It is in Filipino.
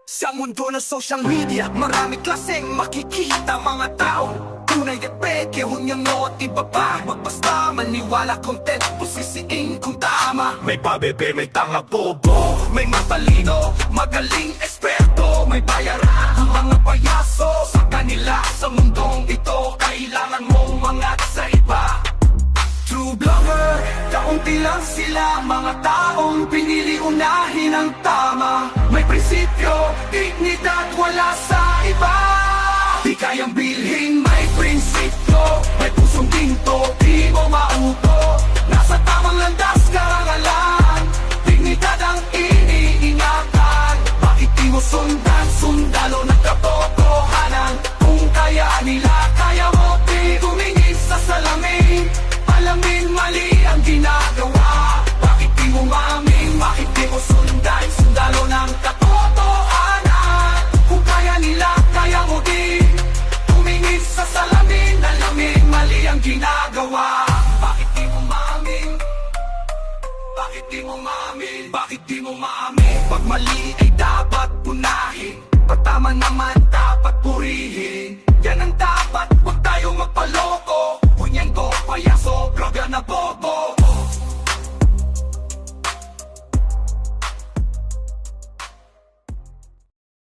Sa mundo ng social media, marami klaseng makikita mga tao. Tunay de peke, hunyang no at iba pa. Magbasta maniwala, content, pusisiing kung tama. May pabebe, may tanga bobo, may matalino, magaling eksperto, may bayaran ang mga payaso. Sa kanila, sa mundong ito, kailangan mong mangat sa iba. True blogger, kaunti lang sila, mga taong pinili unahin ang tama. May prinsipyo, dignidad, wala sa iba. Di kayang bilhin, may prinsipyo, may pusong ginto, di mo mauto. Nasa tamang landas, karangalan, dignidad ang iniingatan. Bakit di mo sundan, sundalo ng katotohanan? Kung kaya nila, kaya mo di tumingin sa salamin. Alamin mali ang ginagawa. Bakit di mo maamin, bakit di mo sundan, sundalo ng katotohanan? Kung kaya nila, kaya mo din tumingin sa salamin. Alamin mali ang ginagawa. Bakit di mo maamin? Bakit di mo maamin? Bakit di mo maamin? Pag mali